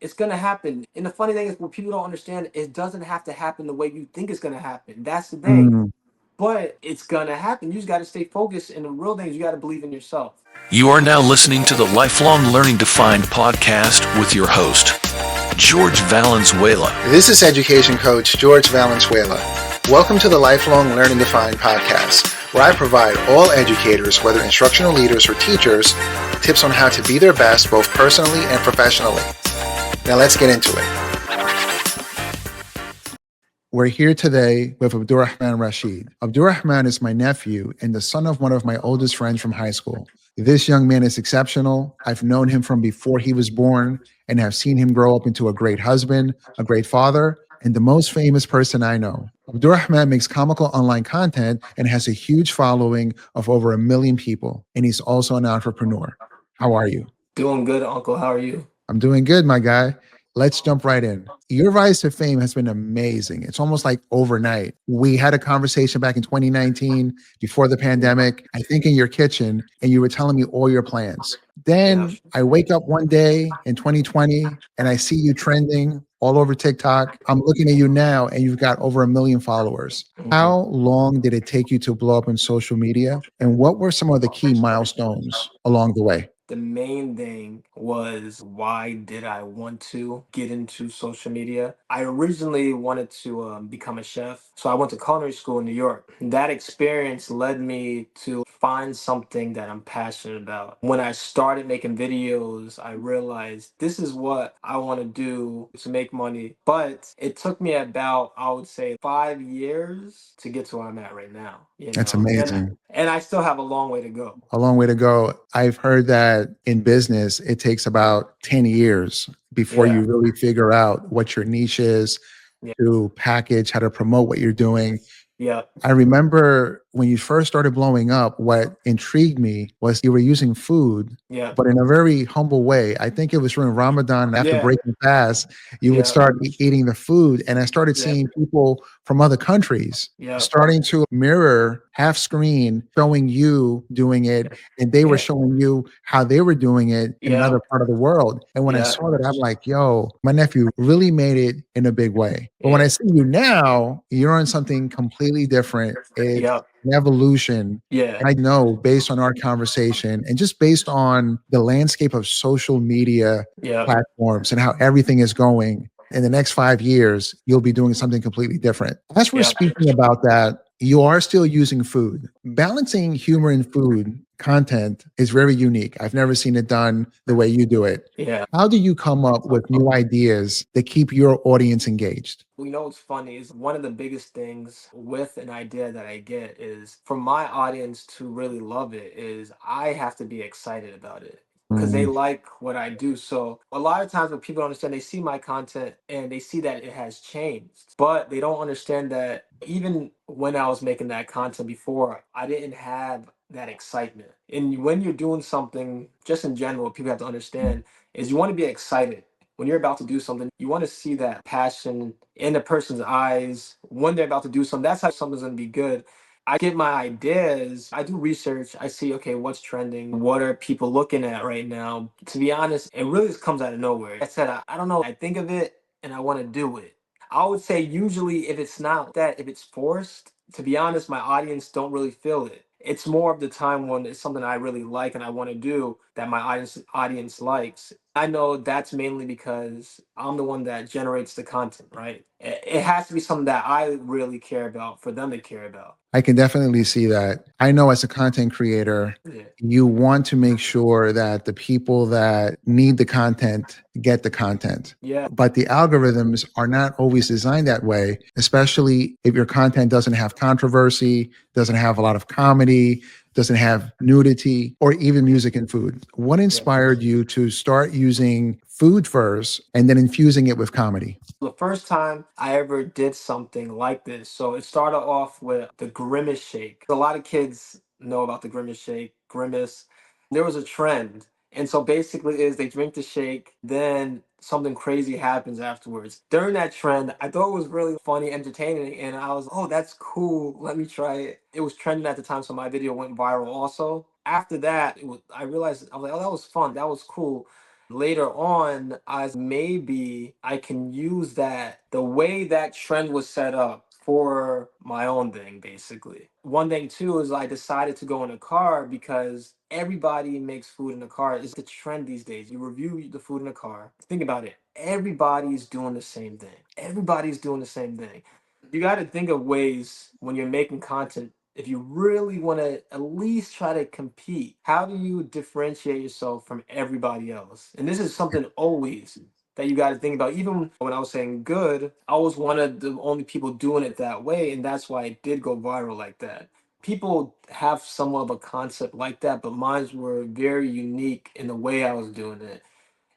it's gonna happen. And the funny thing is, what people don't understand, it doesn't have to happen the way you think it's gonna happen. That's the thing. Mm. But it's gonna happen. You just gotta stay focused. And the real thing is, you gotta believe in yourself. You are now listening to the Lifelong Learning Defined podcast with your host, George Valenzuela. This is education coach George Valenzuela. Welcome to the Lifelong Learning Defined podcast, where I provide all educators, whether instructional leaders or teachers, tips on how to be their best both personally and professionally. Now let's get into it. We're here today with Abdurrahman Rashid. Abdurrahman is my nephew and the son of one of my oldest friends from high school. This young man is exceptional. I've known him from before he was born and have seen him grow up into a great husband, a great father, and the most famous person I know. Abdurrahman makes comical online content and has a huge following of over 1 million people. And he's also an entrepreneur. How are you? Doing good, Uncle. How are you? I'm doing good, my guy. Let's jump right in. Your rise to fame has been amazing. It's almost like overnight. We had a conversation back in 2019 before the pandemic, I think in your kitchen, and you were telling me all your plans. Yeah. Then I wake up one day in 2020 and I see you trending all over TikTok. I'm looking at you now and you've got over 1 million followers. Mhm. How long did it take you to blow up in social media? And what were some of the key milestones along the way? The main thing was, why did I want to get into social media? I originally wanted to become a chef. So I went to culinary school in New York. That experience led me to find something that I'm passionate about. When I started making videos, I realized this is what I want to do to make money. But it took me about, I would say, 5 years to get to where I'm at right now. That's And amazing. I still have a long way to go. A long way to go. I've heard that in business, it takes about 10 years before Yeah. you really figure out what your niche is, Yeah. to package, how to promote what you're doing. Yeah. I remember when you first started blowing up, what intrigued me was you were using food, Yeah. but in a very humble way. I think it was during Ramadan, after Yeah. breaking fast, you would Yeah. start eating the food. And I started Yeah. seeing people from other countries Yeah. starting to mirror half screen, showing you doing it. And they were Yeah. showing you how they were doing it in Yeah. another part of the world. And when I Yeah. saw that, I'm like, yo, my nephew really made it in a big way. But when I Yeah. see you now, you're on something completely different. It's Yeah. an evolution. Yeah. And I know based on our conversation and just based on the landscape of social media Yeah. platforms and how everything is going, in the next 5 years, you'll be doing something completely different. As we're Yeah. speaking about that, you are still using food. Balancing humor and food content is very unique. I've never seen it done the way you do it. Yeah. How do you come up with new ideas that keep your audience engaged? Well, what's funny is, one of the biggest things with an idea that I get is, for my audience to really love it, is I have to be excited about it because they Mm, like what I do. So a lot of times when people don't understand, they see my content and they see that it has changed, but they don't understand that even when I was making that content before, I didn't have that excitement. And when you're doing something, just in general, people have to understand is, you want to be excited when you're about to do something. You want to see that passion in the person's eyes when they're about to do something. That's how something's going to be good. I get my ideas, I do research, I see, okay, what's trending, what are people looking at right now. To be honest, it really just comes out of nowhere. I said, I don't know, I think of it and I want to do it. I would say, usually, if it's not that, if it's forced, to be honest, my audience don't really feel it. It's more of the time when it's something I really like and I want to do, that my audience likes. I know that's mainly because I'm the one that generates the content, right? It has to be something that I really care about for them to care about. I can definitely see that. I know as a content creator, Yeah. you want to make sure that the people that need the content get the content. Yeah. But the algorithms are not always designed that way, especially if your content doesn't have controversy, doesn't have a lot of comedy, doesn't have nudity, or even music and food. What Yeah. inspired you to start using food first and then infusing it with comedy? The first time I ever did something like this, so it started off with the Grimace shake. A lot of kids know about the Grimace shake, Grimace. There was a trend. And so basically is, they drink the shake, then something crazy happens afterwards. During that trend, I thought it was really funny, entertaining, and I was, oh, that's cool. Let me try it. It was trending at the time, so my video went viral also. After that, I realized, I was like, oh, that was fun. That was cool. Later on, as maybe I can use that the way that trend was set up for my own thing, basically. One thing too is I decided to go in a car because everybody makes food in a car. It's the trend these days. You review the food in a car. Think about it. Everybody's doing the same thing. Everybody's doing the same thing. You got to think of ways when you're making content. If you really want to at least try to compete, how do you differentiate yourself from everybody else? And this is something always that you got to think about. Even when I was saying good, I was one of the only people doing it that way. And that's why it did go viral like that. People have somewhat of a concept like that, but mine were very unique in the way I was doing it.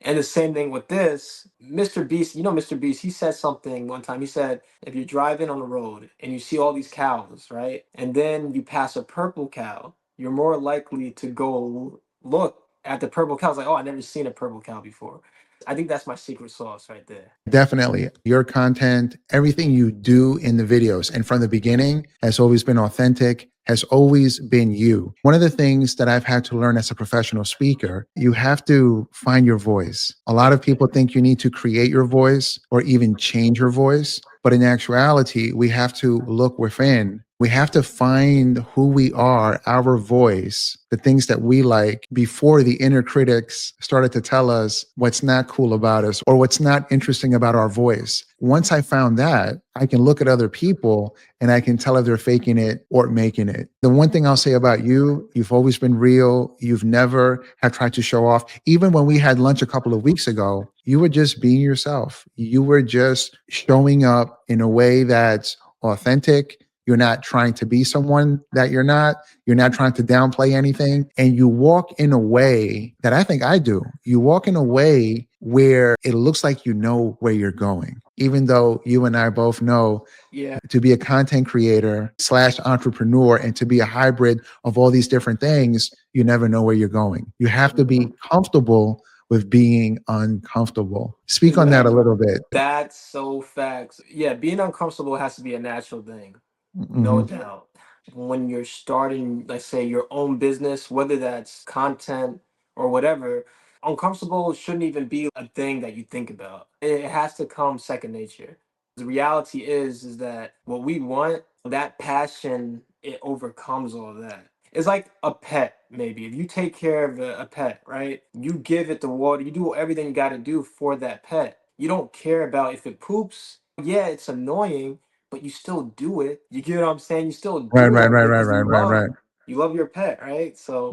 And the same thing with this, Mr. Beast, Mr. Beast, he said something one time. He said, if you're driving on the road and you see all these cows, right? And then you pass a purple cow, you're more likely to go look at the purple cow. It's like, oh, I never seen a purple cow before. I think that's my secret sauce right there. Definitely. Your content, everything you do in the videos and from the beginning has always been authentic, has always been you. One of the things that I've had to learn as a professional speaker, you have to find your voice. A lot of people think you need to create your voice or even change your voice. But in actuality, we have to look within. We have to find who we are, our voice, the things that we like before the inner critics started to tell us what's not cool about us or what's not interesting about our voice. Once I found that, I can look at other people and I can tell if they're faking it or making it. The one thing I'll say about you, you've always been real. You've never have tried to show off. Even when we had lunch a couple of weeks ago, you were just being yourself. You were just showing up in a way that's authentic. You're not trying to be someone that you're not. You're not trying to downplay anything. And you walk in a way that I think I do. You walk in a way where it looks like you know where you're going. Even though you and I both know to be a content creator / entrepreneur and to be a hybrid of all these different things, you never know where you're going. You have to be comfortable with being uncomfortable. Speak on that a little bit. That's so facts. Yeah, being uncomfortable has to be a natural thing. No doubt. When you're starting, let's say, your own business, whether that's content or whatever, uncomfortable shouldn't even be a thing that you think about. It has to come second nature. The reality is that what we want, that passion, it overcomes all of that. It's like a pet, maybe. If you take care of a pet, right? You give it the water, you do everything you got to do for that pet. You don't care about if it poops. Yeah, it's annoying, but you still do it. You get what I'm saying? You still do it because you love your pet, right? So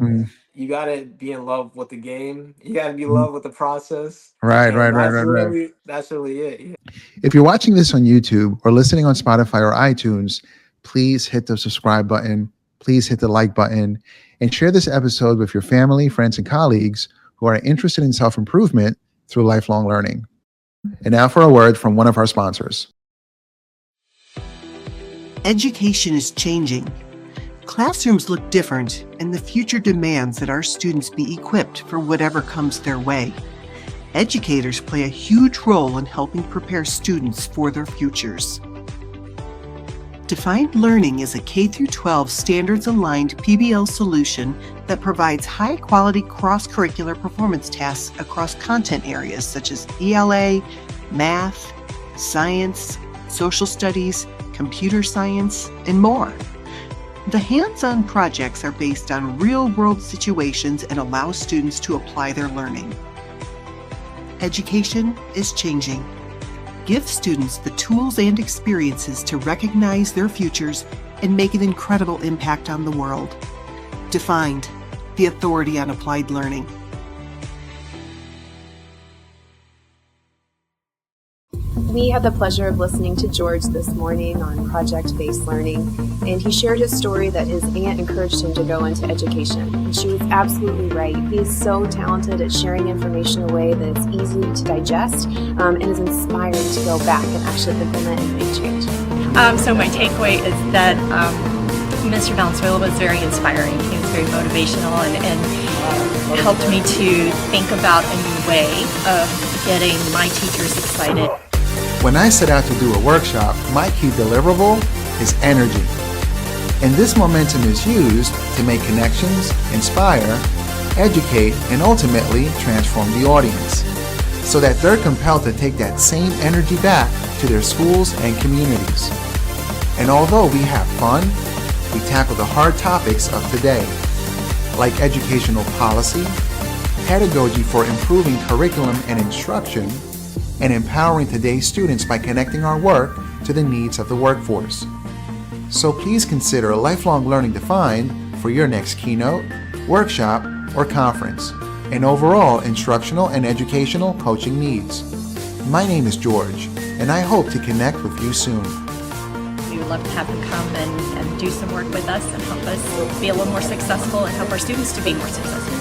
you gotta be in love with the game. You gotta be in love with the process. Right. That's really it. Yeah. If you're watching this on YouTube or listening on Spotify or iTunes, please hit the subscribe button. Please hit the like button and share this episode with your family, friends, and colleagues who are interested in self-improvement through lifelong learning. And now for a word from one of our sponsors. Education is changing. Classrooms look different, and the future demands that our students be equipped for whatever comes their way. Educators play a huge role in helping prepare students for their futures. Defined Learning is a K-12 standards-aligned PBL solution that provides high-quality cross-curricular performance tasks across content areas such as ELA, math, science, social studies, computer science, and more. The hands-on projects are based on real-world situations and allow students to apply their learning. Education is changing. Give students the tools and experiences to recognize their futures and make an incredible impact on the world. Defined, the authority on applied learning. We had the pleasure of listening to George this morning on project-based learning, and he shared his story that his aunt encouraged him to go into education. And she was absolutely right. He is so talented at sharing information in a way that is easy to digest and is inspiring to go back and actually implement and make change. So my takeaway is that Mr. Valenzuela was very inspiring. He was very motivational and helped me to think about a new way of getting my teachers excited. When I set out to do a workshop, my key deliverable is energy. And this momentum is used to make connections, inspire, educate, and ultimately transform the audience, so that they're compelled to take that same energy back to their schools and communities. And although we have fun, we tackle the hard topics of today, like educational policy, pedagogy for improving curriculum and instruction, and empowering today's students by connecting our work to the needs of the workforce. So please consider Lifelong Learning Defined for your next keynote, workshop, or conference, and overall instructional and educational coaching needs. My name is George, and I hope to connect with you soon. We would love to have him come and do some work with us and help us be a little more successful and help our students to be more successful.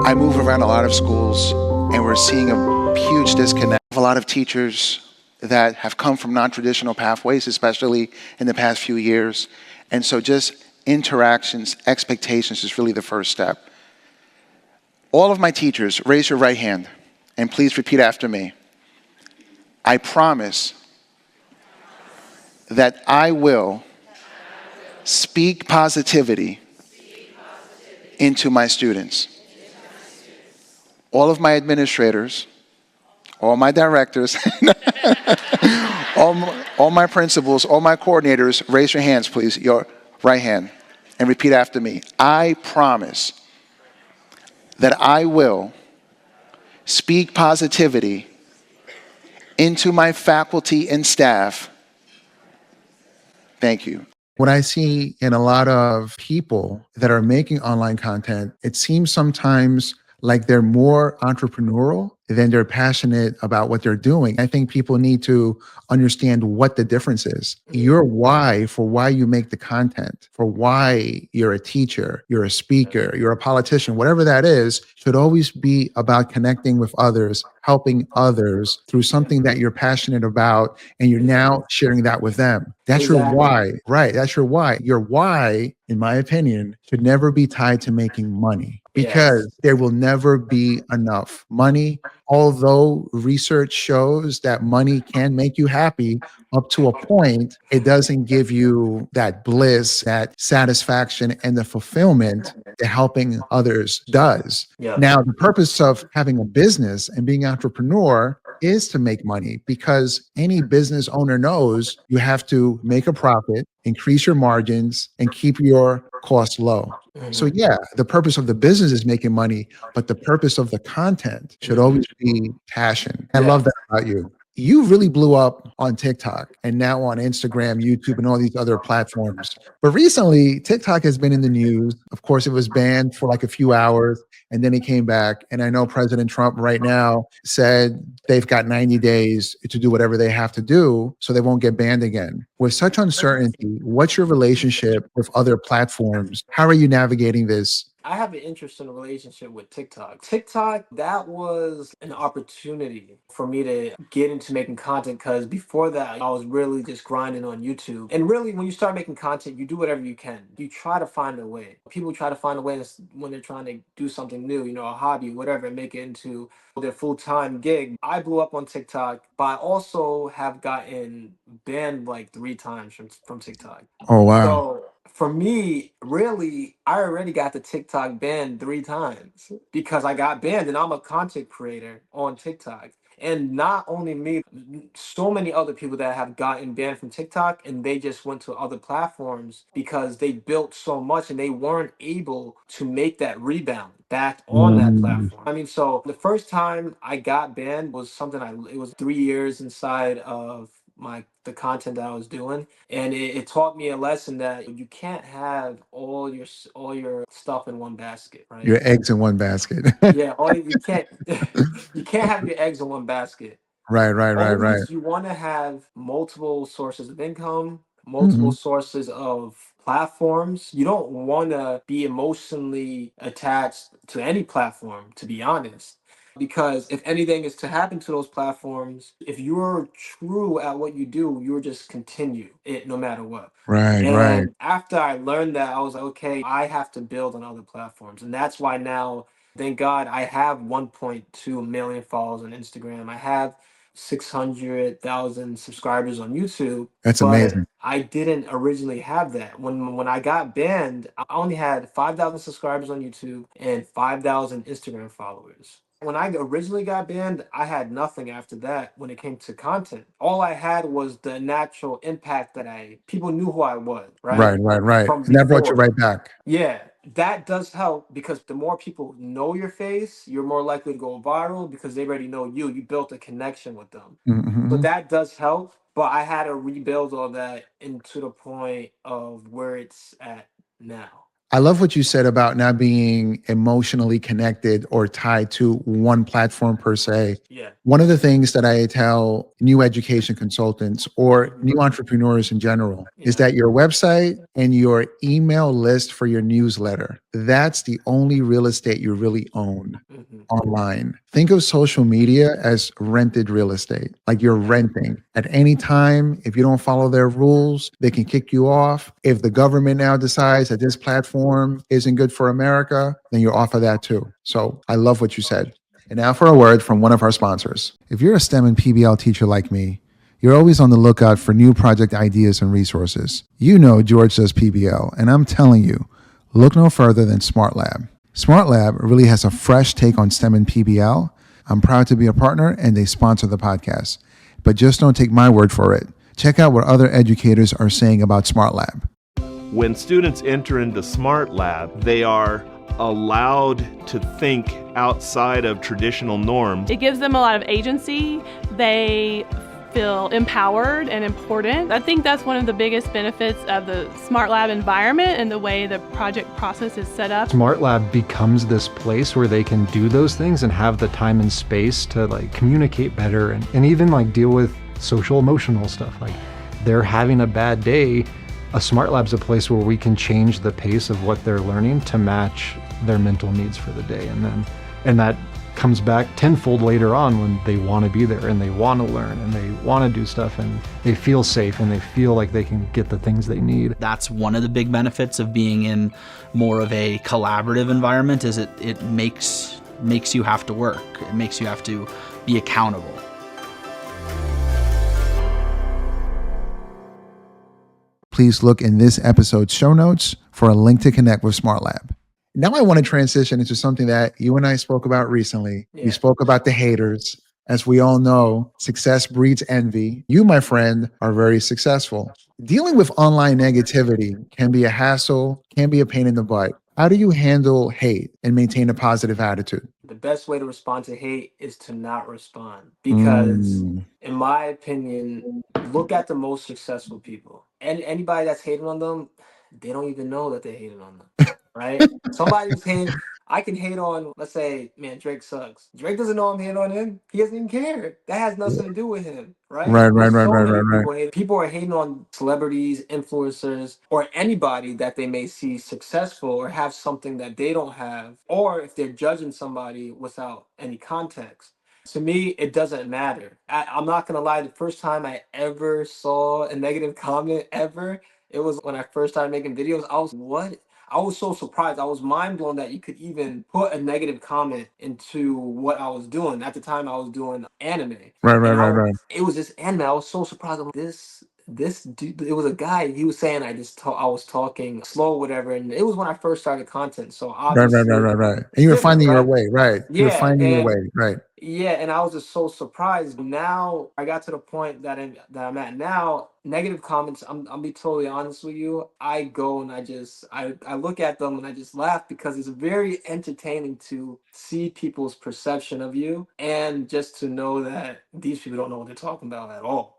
I move around a lot of schools, and we're seeing a huge disconnect. A lot of teachers that have come from non-traditional pathways, especially in the past few years. And so just interactions, expectations is really the first step. All of my teachers, raise your right hand, and please repeat after me. I promise that I will speak positivity into my students. All of my administrators, all my directors, all my principals, all my coordinators, raise your hands, please, your right hand, and repeat after me. I promise that I will speak positivity into my faculty and staff. Thank you. What I see in a lot of people that are making online content, it seems sometimes like they're more entrepreneurial than they're passionate about what they're doing. I think people need to understand what the difference is. Your why for why you make the content, for why you're a teacher, you're a speaker, you're a politician, whatever that is, should always be about connecting with others, helping others through something that you're passionate about, and you're now sharing that with them. That's your why, right? That's your why. Your why, in my opinion, should never be tied to making money, because there will never be enough money. Although research shows that money can make you happy up to a point, it doesn't give you that bliss, that satisfaction, and the fulfillment that helping others does. Yeah. Now, the purpose of having a business and being an entrepreneur is to make money, because any business owner knows you have to make a profit, increase your margins, and keep your costs low. So yeah, the purpose of the business is making money, but the purpose of the content should always be passion. I love that about you. You really blew up on TikTok and now on Instagram, YouTube, and all these other platforms. But recently, TikTok has been in the news. Of course, it was banned for like a few hours, and then it came back. And I know President Trump right now said they've got 90 days to do whatever they have to do so they won't get banned again. With such uncertainty, what's your relationship with other platforms? How are you navigating this? I have an interesting relationship with TikTok. TikTok, that was an opportunity for me to get into making content, because before that, I was really just grinding on YouTube. And really, when you start making content, you do whatever you can. You try to find a way. People try to find a way when they're trying to do something new, a hobby, whatever, and make it into their full-time gig. I blew up on TikTok, but I also have gotten banned like 3 times from TikTok. Oh, wow. So for me, really, I already got the TikTok banned 3 times because I got banned, and I'm a content creator on TikTok. And not only me, so many other people that have gotten banned from TikTok, and they just went to other platforms because they built so much and they weren't able to make that rebound back on that platform. I mean, so the first time I got banned was it was 3 years inside of the content that I was doing, and it taught me a lesson that you can't have all your stuff in one basket, right? Your eggs in one basket. Yeah, you can't you can't have your eggs in one basket. Right. Always, you want to have multiple sources of income, multiple sources of platforms. You don't want to be emotionally attached to any platform, to be honest. Because if anything is to happen to those platforms, if you're true at what you do, you'll just continue it no matter what. Right. And after I learned that, I was like, okay, I have to build on other platforms. And that's why now Thank God I have 1.2 million followers on Instagram. I have 600,000 subscribers on YouTube. That's But amazing. I didn't originally have that. When I got banned, I only had 5,000 subscribers on YouTube and 5,000 Instagram followers. When I originally got banned, I had nothing after that when it came to content. All I had was the natural impact that people knew who I was, right? Right. From And that brought you before. right back. Yeah, that does help because the more people know your face, you're more likely to go viral because they already know you. You built a connection with them. So Mm-hmm. that does help, but I had to rebuild all that into the point of where it's at now. I love what you said about not being emotionally connected or tied to one platform per se. Yeah. One of the things that I tell new education consultants or new entrepreneurs in general is Yeah. that your website and your email list for your newsletter, that's the only real estate you really own Hmm. online. Think of social media as rented real estate, like you're renting. At any time, if you don't follow their rules, they can kick you off. If the government now decides that this platform isn't good for America, then you're off of that too. So I love what you said. And now for a word from one of our sponsors. If you're a STEM and PBL teacher like me, you're always on the lookout for new project ideas and resources. You know George does PBL, and I'm telling you, look no further than SmartLab. SmartLab really has a fresh take on STEM and PBL. I'm proud to be a partner, and they sponsor the podcast. But just don't take my word for it. Check out what other educators are saying about SmartLab. When students enter into SmartLab, they are allowed to think outside of traditional norms. It gives them a lot of agency. They feel empowered and important. I think that's one of the biggest benefits of the SmartLab environment and the way the project process is set up. SmartLab becomes this place where they can do those things and have the time and space to like communicate better and even like deal with social emotional stuff. Like they're having a bad day, a SmartLab's a place where we can change the pace of what they're learning to match their mental needs for the day. And that comes back tenfold later on when they want to be there and they want to learn and they want to do stuff and they feel safe and they feel like they can get the things they need. That's one of the big benefits of being in more of a collaborative environment is it makes you have to work. It makes you have to be accountable. Please look in this episode's show notes for a link to connect with SmartLab. Now I want to transition into something that you and I spoke about recently. Yeah. We spoke about the haters. As we all know, success breeds envy. You, my friend, are very successful. Dealing with online negativity can be a hassle, can be a pain in the butt. How do you handle hate and maintain a positive attitude? The best way to respond to hate is to not respond because, in my opinion, look at the most successful people. And anybody that's hating on them, they don't even know that they're hating on them, right? Somebody's hating. I can hate on, let's say, man, Drake sucks. Drake doesn't know I'm hating on him. He doesn't even care. That has nothing to do with him, right? Right. People are hating on celebrities, influencers, or anybody that they may see successful or have something that they don't have, or if they're judging somebody without any context. To me, it doesn't matter. I'm not gonna lie. The first time I ever saw a negative comment ever, it was when I first started making videos. I was so surprised. I was mind blown that you could even put a negative comment into what I was doing. At the time, I was doing anime. Right. It was this anime. I was so surprised. I'm like, this dude. It was a guy. He was saying I was talking slow, whatever. And it was when I first started content. So obviously, Right. And you were finding your way, right? You were Yeah, finding your and- way, right? Yeah, and I was just so surprised. Now I got to the point that I'm at now. Negative comments. I'll be totally honest with you. I go and I look at them and I just laugh because it's very entertaining to see people's perception of you and just to know that these people don't know what they're talking about at all.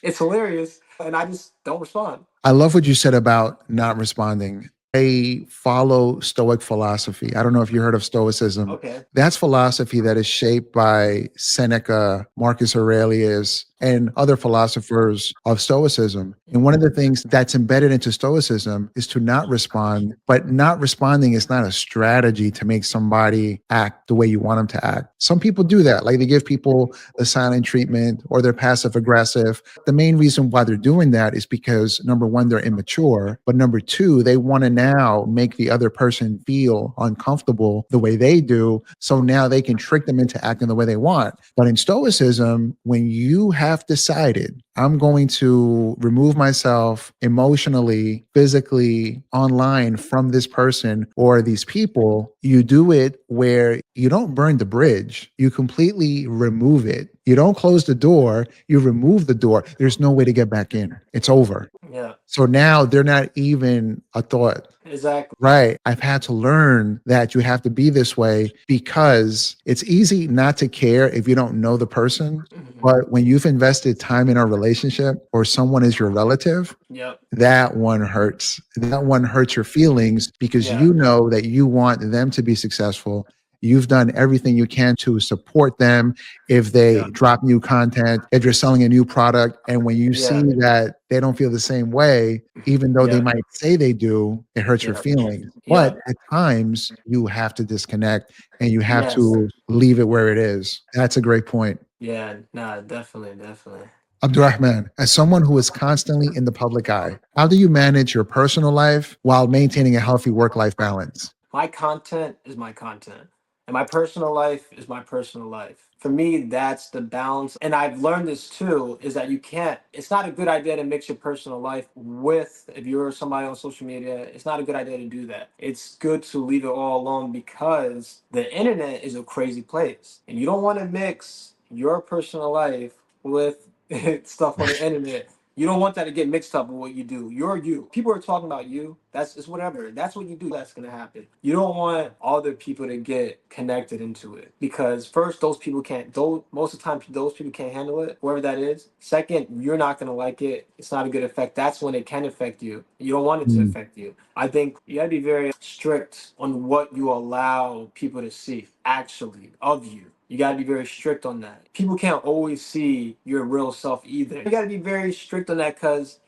It's hilarious, and I just don't respond. I love what you said about not responding. I follow Stoic philosophy. I don't know if you heard of Stoicism. Okay. That's philosophy that is shaped by Seneca, Marcus Aurelius, and other philosophers of Stoicism. And one of the things that's embedded into Stoicism is to not respond, but not responding is not a strategy to make somebody act the way you want them to act. Some people do that, like they give people the silent treatment or they're passive aggressive. The main reason why they're doing that is because number one, they're immature, but number two, they want to now make the other person feel uncomfortable the way they do. So now they can trick them into acting the way they want. But in Stoicism, when you have decided, I'm going to remove myself emotionally, physically, online from this person or these people, you do it where you don't burn the bridge. You completely remove it. You don't close the door, you remove the door. There's no way to get back in. It's over. Yeah, So now they're not even a thought. exactly. Right. I've had to learn that you have to be this way because it's easy not to care if you don't know the person. But when you've invested time in a relationship or someone is your relative, Yep. that one hurts. That one hurts your feelings because Yeah. you know that you want them to be successful. You've done everything you can to support them if they Yeah. drop new content, if you're selling a new product. And when you Yeah. see that they don't feel the same way, even though they Yeah. might say they do, it hurts your Yeah. feelings. Yeah. But at times you have to disconnect and you have Yes. to leave it where it is. That's a great point. Yeah, nah, definitely, definitely. Abdurrahman, as someone who is constantly in the public eye, how do you manage your personal life while maintaining a healthy work-life balance? My content is my content, and my personal life is my personal life. For me, that's the balance. And I've learned this too, is that it's not a good idea to mix your personal life with, if you're somebody on social media, it's not a good idea to do that. It's good to leave it all alone because the internet is a crazy place. And you don't want to mix your personal life with stuff on the internet. You don't want that to get mixed up with what you do. You're you. People are talking about you. It's whatever. That's what you do. That's gonna happen. You don't want other people to get connected into it because first, those people can't. Most of the time, those people can't handle it. Whoever that is. Second, you're not gonna like it. It's not a good effect. That's when it can affect you. You don't want it to Mm. affect you. I think you gotta be very strict on what you allow people to see actually of you. You got to be very strict on that. People can't always see your real self either. You got to be very strict on that because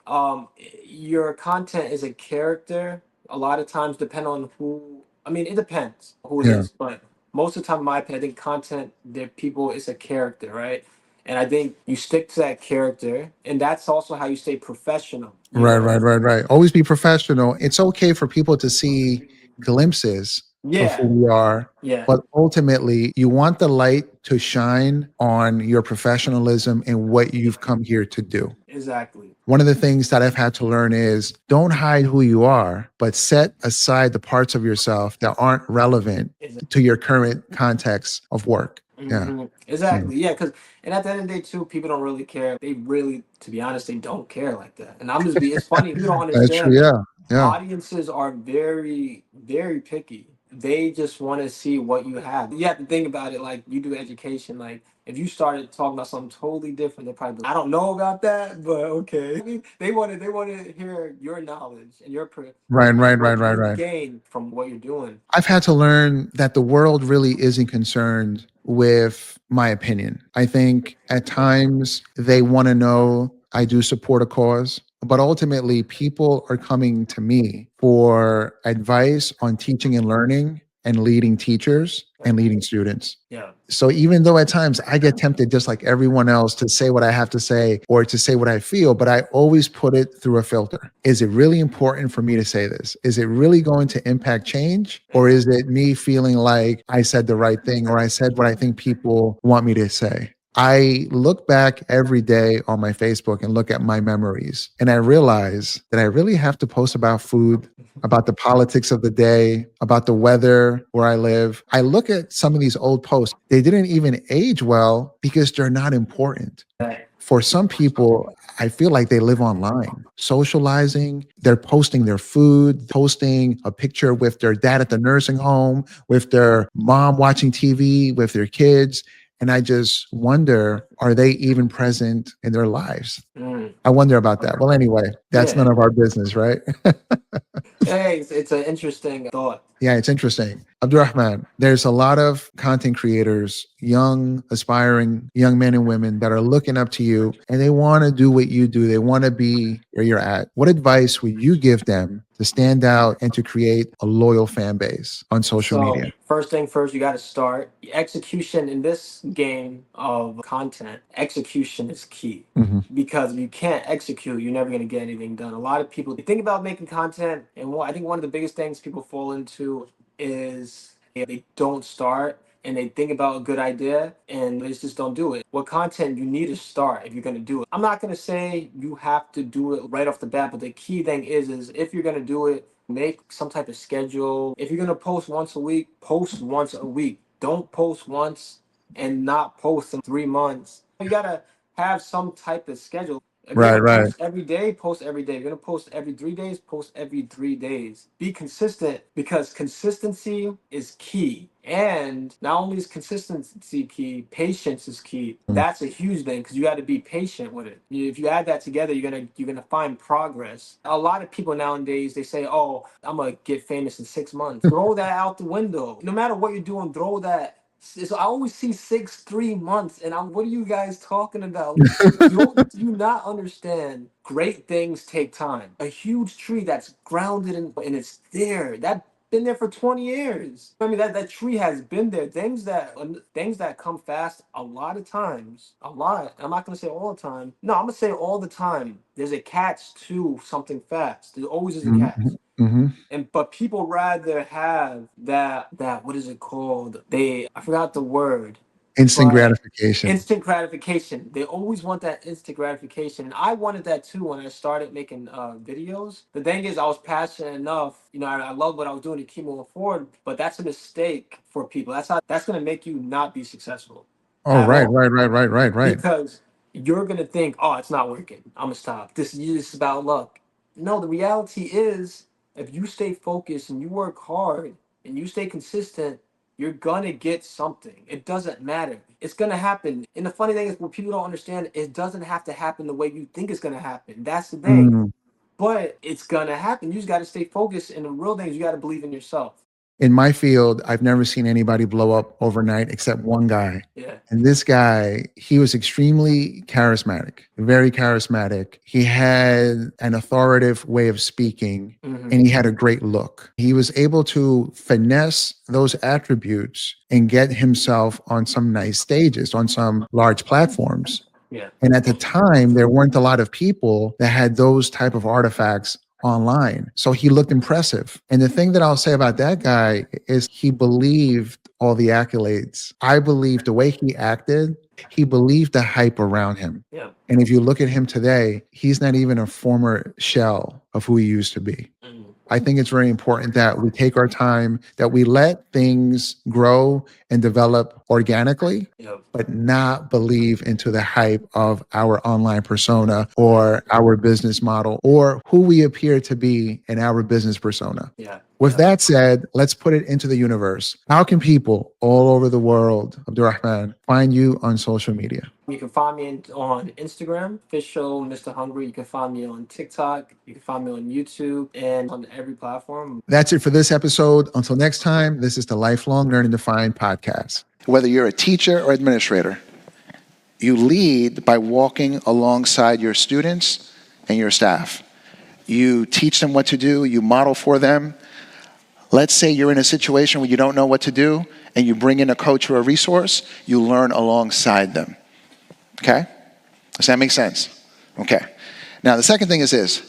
your content is a character. A lot of times, depend on who. I mean, it depends who it Yeah. is, but most of the time, in my opinion, I think content that people is a character, right? And I think you stick to that character, and that's also how you stay professional. Right. Always be professional. It's okay for people to see glimpses of Yeah. who we are, Yeah. but ultimately, you want the light to shine on your professionalism and what you've come here to do. Exactly. One of the things that I've had to learn is don't hide who you are, but set aside the parts of yourself that aren't relevant to your current context of work. Yeah. Mhm. Exactly. Yeah. Because, and at the end of the day, too, people don't really care. They really, to be honest, they don't care like that. And it's funny, people don't That's true. understand. Yeah. Yeah. Audiences are very, very picky. They just want to see what you have. You have to think about it like you do education. Like, if you started talking about something totally different, they probably I don't know about that, but okay. I mean, they want to hear your knowledge and what you gain from what you're doing. I've had to learn that the world really isn't concerned with my opinion. I think at times they want to know I do support a cause, but ultimately people are coming to me for advice on teaching and learning and leading teachers and leading students. Yeah. So even though at times I get tempted just like everyone else to say what I have to say or to say what I feel, but I always put it through a filter. Is it really important for me to say this? Is it really going to impact change? Or is it me feeling like I said the right thing or I said what I think people want me to say? I look back every day on my Facebook and look at my memories, and I realize that I really have to post about food, about the politics of the day, about the weather where I live. I look at some of these old posts. They didn't even age well because they're not important. For some people, I feel like they live online, socializing. They're posting their food, posting a picture with their dad at the nursing home, with their mom watching TV, with their kids. And I just wonder, are they even present in their lives? I wonder about that. Well, anyway, that's none of our business, right? Hey, it's an interesting thought. Yeah, it's interesting. Abdurrahman, there's a lot of content creators, young, aspiring young men and women that are looking up to you and they want to do what you do. They want to be where you're at. What advice would you give them to stand out and to create a loyal fan base on social So, media? first thing first, you got to start. Execution in this game of content, execution is key. Hmm. Because if you can't execute, you're never going to get anything done. A lot of people think about making content, and I think one of the biggest things people fall into is they don't start and they think about a good idea and they just don't do it. What content you need to start if you're going to do it. I'm not going to say you have to do it right off the bat, but the key thing is if you're going to do it, make some type of schedule. If you're going to post once a week, post once a week. Don't post once and not post in 3 months. You got to have some type of schedule. If you're Right, gonna right. post every day, post every day. If you're gonna post every 3 days, post every 3 days. Be consistent because consistency is key. And not only is consistency key, patience is key. That's a huge thing because you got to be patient with it. If you add that together, you're gonna find progress. A lot of people nowadays they say, "Oh, I'm gonna get famous in 6 months." Throw that out the window. No matter what you're doing, throw that. So I always see 3 months, and what are you guys talking about? Do you not understand? Great things take time. A huge tree that's grounded and it's there. That been there for 20 years. I mean that tree has been there. Things that come fast a lot of times. A lot. I'm not gonna say all the time. No, I'm gonna say all the time. There's a catch to something fast. There always is a catch. Hmm. But people rather have that what is it called? I forgot the word. Instant But gratification. instant gratification. They always want that instant gratification. And I wanted that too when I started making videos. The thing is, I was passionate enough. I love what I was doing to keep moving forward. But that's a mistake for people. That's gonna make you not be successful Oh, at right, all right, right, right, right, right. because you're gonna think, oh, it's not working. I'm gonna stop. This is about luck. No, the reality is, if you stay focused and you work hard and you stay consistent, you're gonna get something. It doesn't matter. It's gonna happen. And the funny thing is, what people don't understand, it doesn't have to happen the way you think it's gonna happen. That's the thing. Mm. But it's gonna happen. You just gotta stay focused. And the real thing is, you gotta believe in yourself. In my field, I've never seen anybody blow up overnight except one guy. Yeah. And this guy, he was extremely charismatic, very charismatic. He had an authoritative way of speaking Mhm. and he had a great look. He was able to finesse those attributes and get himself on some nice stages, on some large platforms. Yeah. And at the time, there weren't a lot of people that had those type of artifacts online. So he looked impressive. And the thing that I'll say about that guy is he believed all the accolades. I believe the way he acted, he believed the hype around him. Yeah. And if you look at him today, he's not even a former shell of who he used to be. Mhm. I think it's very important that we take our time, that we let things grow and develop organically, Yep. but not believe into the hype of our online persona or our business model or who we appear to be in our business persona. Yeah. With that said, let's put it into the universe. How can people all over the world, Abdurrahman, find you on social media? You can find me on Instagram, official Mr. Hungry. You can find me on TikTok. You can find me on YouTube and on every platform. That's it for this episode. Until next time, this is the Lifelong Learning Defined podcast. Whether you're a teacher or administrator, you lead by walking alongside your students and your staff. You teach them what to do, you model for them. Let's say you're in a situation where you don't know what to do and you bring in a coach or a resource, you learn alongside them. Okay? Does that make sense? Okay. Now, the second thing is this.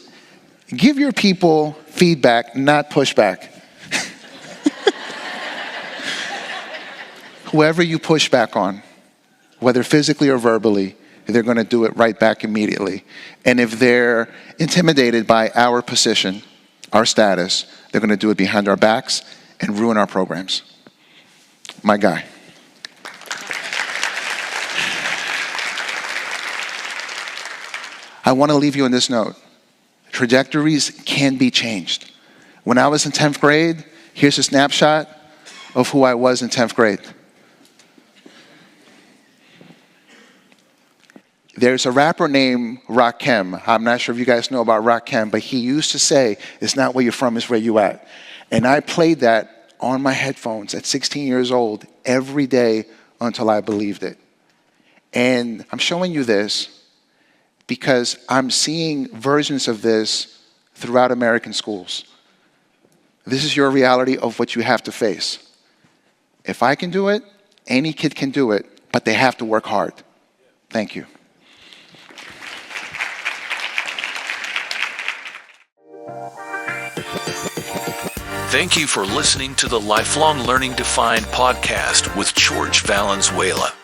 Give your people feedback, not pushback. Whoever you push back on, whether physically or verbally, they're going to do it right back immediately. And if they're intimidated by our position, our status, they're going to do it behind our backs and ruin our programs. My guy. I want to leave you on this note. Trajectories can be changed. When I was in 10th grade, here's a snapshot of who I was in 10th grade. There's a rapper named Rakim. I'm not sure if you guys know about Rakim, but he used to say, it's not where you're from, it's where you at. And I played that on my headphones at 16 years old every day until I believed it. And I'm showing you this because I'm seeing versions of this throughout American schools. This is your reality of what you have to face. If I can do it, any kid can do it, but they have to work hard. Thank you. Thank you for listening to the Lifelong Learning Defined podcast with George Valenzuela.